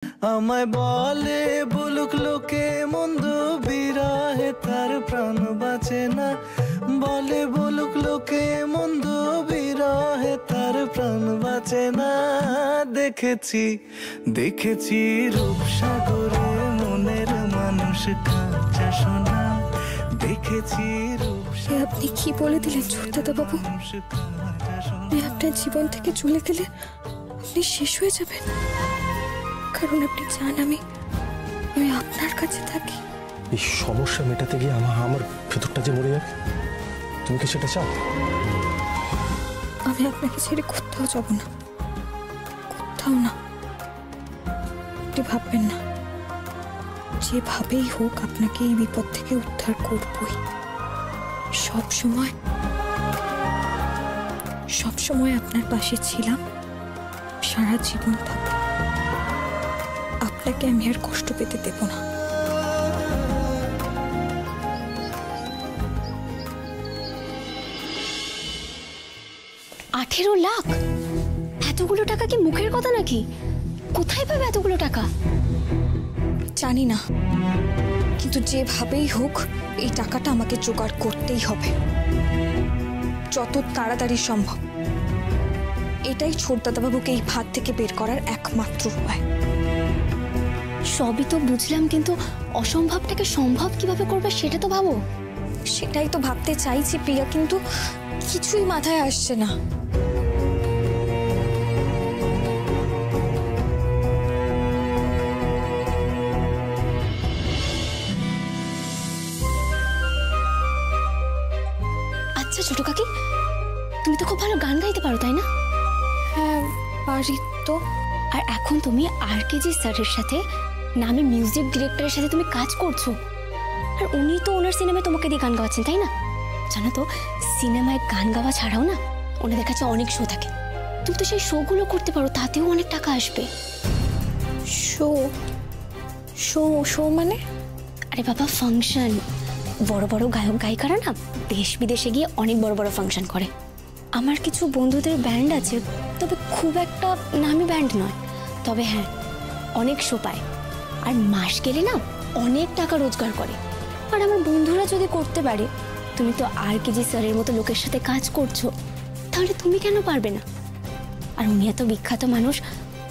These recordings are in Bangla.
আমায় বলে বলুক লোকে মন্দ, বিরহে তার প্রাণ বাঁচে না। বলে বলুক লোকে মন্দ, বিরহে তার প্রাণ বাঁচে না। দেখেছি দেখেছি রূপসাগরে মনের মানুষ কাঁচা সোনা। দেখেছি আপনি কি বলে দিলেন ছোটদাদা বাবু? আপনার জীবন থেকে চলে গেলে আপনি শেষ হয়ে যাবেন, কারণ আপনি চান আমি আপনার কাছে থাকি। এই সমস্যা মেটাতে গিয়ে আমার ভেতরটা যে মরে যাবে, তুমি কি সেটা চাও? আমি আপনাকে ছেড়ে কোথাও যাব না, কোথাও না। আপনি ভাববেন না, যেভাবেই হোক আপনাকে এই বিপদ থেকে উদ্ধার করবই। সব সময় আপনার পাশে ছিলাম, সারা জীবন থাকবো। আপনাকে আমি আর কষ্ট পেতে দেব না। 18 লাখ? এতগুলো টাকা কি মুখের কথা নাকি? কোথায় পাবে এতগুলো টাকা? জানি না, কিন্তু যেভাবেই হোক এই টাকাটা আমাকে জোগাড় করতেই হবে, যত তাড়াতাড়ি সম্ভব। এটাই ছোটদাদাবাবুকে এই ফাঁদ থেকে বের করার একমাত্র উপায়। সবই তো বুঝলাম, কিন্তু অসম্ভবটাকে সম্ভব কিভাবে করবে সেটা তো ভাবো। সেটাই তো ভাবতে চাইছি প্রিয়া, কিন্তু কিছুই মাথায় আসছে না। আচ্ছা ছোট কাকি, তুমি তো খুব ভালো গান গাইতে পারো, তাই না? হ্যাঁ পারি তো। আর এখন তুমি RKG স্যারের সাথে, নামে মিউজিক ডিরেক্টরের সাথে তুমি কাজ করছো, আর উনি তো ওনার সিনেমায় তোমাকে দিয়ে গান গাওয়াচ্ছেন, তাই না? জানো তো, সিনেমায় গান গাওয়া ছাড়াও না ওনাদের কাছে অনেক শো থাকে। তুমি তো সেই শোগুলো করতে পারো, তাতেও অনেক টাকা আসবে। শো শো শো মানে? আরে বাবা, ফাংশন। বড় বড় গায়ক গায়িকারা না দেশ বিদেশে গিয়ে অনেক বড় বড় ফাংশন করে। আমার কিছু বন্ধুদের ব্যান্ড আছে, তবে খুব একটা নামি ব্যান্ড নয়, তবে হ্যাঁ অনেক শো পায়, আর মাস গেলে না অনেক টাকা রোজগার করে। আর আমার বন্ধুরা যদি করতে পারে, তুমি তো RKG স্যারের মতো লোকের সাথে কাজ করছো, তাহলে তুমি কেন পারবে না? আর উনি এত বিখ্যাত মানুষ,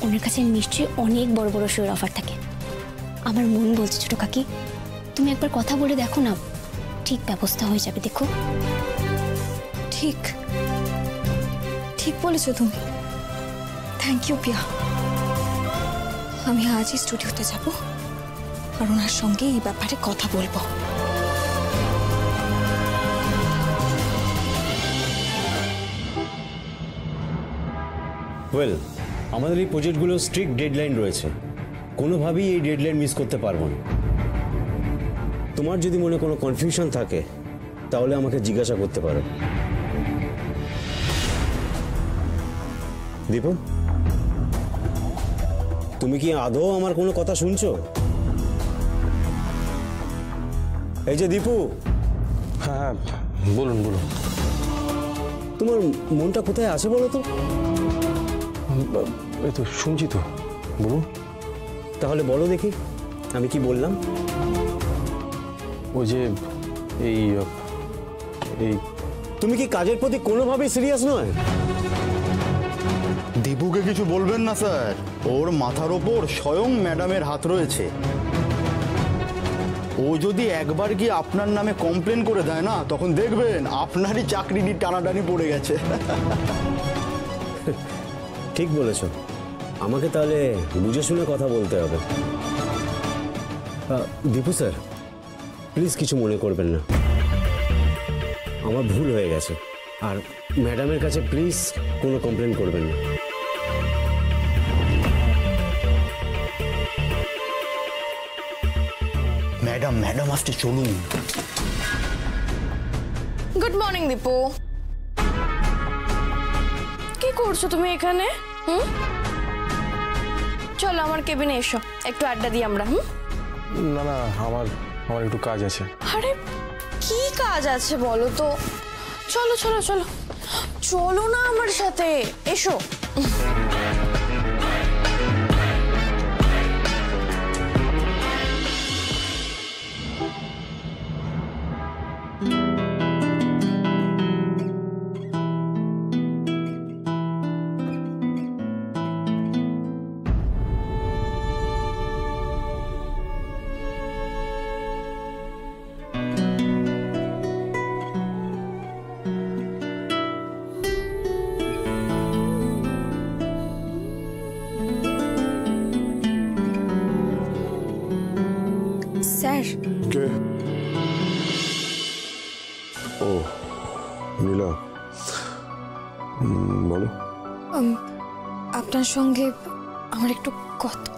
ওনার কাছে নিশ্চয়ই অনেক বড় বড় শোয়ের অফার থাকে। আমার মন বলছে ছোট কাকি, তুমি একবার কথা বলে দেখো না, ঠিক ব্যবস্থা হয়ে যাবে। দেখো, ঠিক ঠিক বলেছো তুমি। থ্যাংক ইউ প্রিয়া। আমি আজই স্টুডিওতে যাব, আর ওনার সঙ্গে এই ব্যাপারে কথা বলবো। ওয়েল, আমাদের এই প্রজেক্টগুলো স্ট্রিক্ট ডেডলাইন রয়েছে, কোনোভাবেই এই ডেডলাইন মিস করতে পারবো না। তোমার যদি মনে কোনো কনফিউশন থাকে তাহলে আমাকে জিজ্ঞাসা করতে পারো। দীপু, তুমি কি আদৌ আমার কোনো কথা শুনছো? এই যে দীপু। হ্যাঁ বলুন বলুন। তোমার মনটা কোথায় আছে বলো তো? এই তো শুনছি তো, বলুন। তাহলে বলো দেখি, আমি কি বললাম? ওই যে এই এই তুমি কি কাজের প্রতি কোনোভাবেই সিরিয়াস নয়? দীপুকে কিছু বলবেন না স্যার, ওর মাথার ওপর স্বয়ং ম্যাডামের হাত রয়েছে। ও যদি একবার গিয়ে আপনার নামে কমপ্লেন করে দেয় না, তখন দেখবেন আপনারই চাকরি নিয়ে টানাটানি পড়ে গেছে। ঠিক বলেছ, আমাকে তাহলে বুঝে শুনে কথা বলতে হবে। দীপু স্যার, প্লিজ কিছু মনে করবেন না, আমার ভুল হয়ে গেছে। আর ম্যাডামের কাছে প্লিজ কোনো কমপ্লেন করবেন না। ম্যাডাম ম্যাডাম আসতে চলুন। Good morning Dipu. কি করছো তুমি এখানে? চলো আমার কেবিনে এসো, একটু আড্ডা দিই আমরা। না না, আমার একটু কাজ আছে। আরে কি কাজ আছে বলো তো? চলো চলো চলো চলো না আমার সাথে, এসো। স্যার কে? ও নীলা, বলো। আপনার সঙ্গে আমার একটু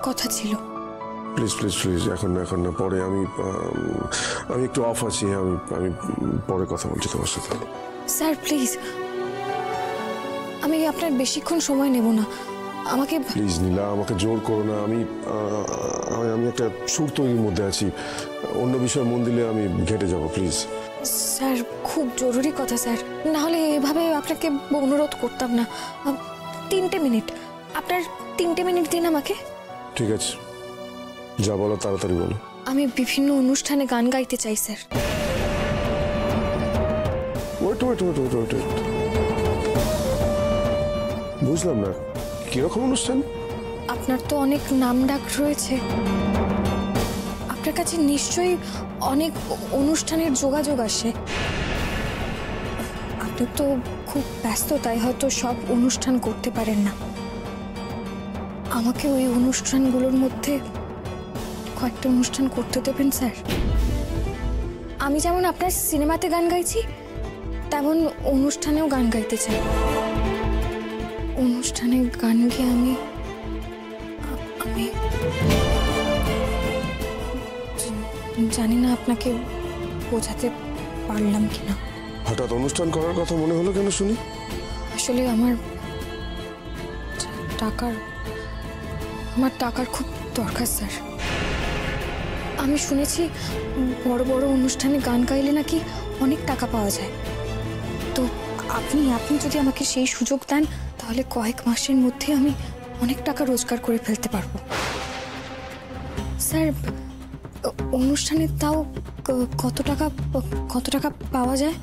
কথা ছিল। প্লিজ প্লিজ প্লিজ, এখন না, পরে। আমি একটু অফ আছি। আমি পরে কথা বলছি তোমার সাথে। স্যার প্লিজ, আমি আপনার বেশিক্ষণ সময় নেব না। আমাকে প্লিজ নীলা, আমাকে জোর করো না। আমি একটা সুর তৈরির মধ্যে আছি। অন্য বিষয়ে মন দিলে আমি ঘেটে যাব। প্লিজ স্যার, খুব জরুরি কথা স্যার, না হলে এভাবে আপনাকে অনুরোধ করতাম না। 3টে মিনিট, আপনার 3টে মিনিট দিন আমাকে। ঠিক আছে, যা বলো তাড়াতাড়ি বলো। আমি বিভিন্ন অনুষ্ঠানে গান গাইতে চাই স্যার। ওয়েট, বুঝলাম না, কিরকম অনুষ্ঠান? আপনার তো অনেক নাম ডাক রয়েছে, আপনার কাছে নিশ্চয়ই অনেক অনুষ্ঠানের যোগাযোগ আসে। আপনি তো খুব ব্যস্ত, তাই হয়তো সব অনুষ্ঠান করতে পারেন না। আমাকে ওই অনুষ্ঠানগুলোর মধ্যে কয়েকটা অনুষ্ঠান করতে দেবেন স্যার। আমি যেমন আপনার সিনেমাতে গান গাইছি, তেমন অনুষ্ঠানেও গান গাইতে চাই। অনুষ্ঠানে গান গেয়ে আমি জানি না আপনাকে বোঝাতে পারলাম কিনা। হঠাৎ অনুষ্ঠান করার কথা মনে হলো কেন শুনি? আসলে আমার টাকার খুব দরকার স্যার। আমি শুনেছি বড় বড় অনুষ্ঠানে গান গাইলে নাকি অনেক টাকা পাওয়া যায়। তো আপনি যদি আমাকে সেই সুযোগ দেন, তাহলে কয়েক মাসের মধ্যে আমি অনেক টাকা রোজগার করে ফেলতে পারবো। স্যার, অনুষ্ঠানে তাও কত টাকা পাওয়া যায়?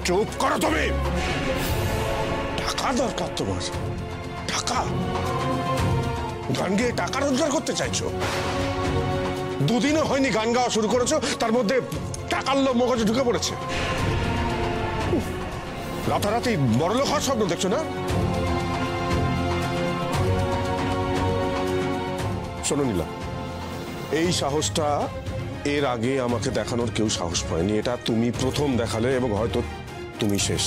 চুপ করো তুমি। টাকা দরকার তোমার? টাকা? গান গেয়ে টাকা রোজগার করতে চাইছো? দুদিনও হয়নি গান গাওয়া শুরু করেছো, তার মধ্যে টাকার লোভ মগজে ঢুকে পড়েছে। রাতারাতি বড়লোক হওয়ার স্বপ্ন দেখছো না? শোনো নীলা, এই সাহসটা এর আগে আমাকে দেখানোর কেউ সাহস পায়নি। এটা তুমি প্রথম দেখালে এবং হয়তো তুমি শেষ।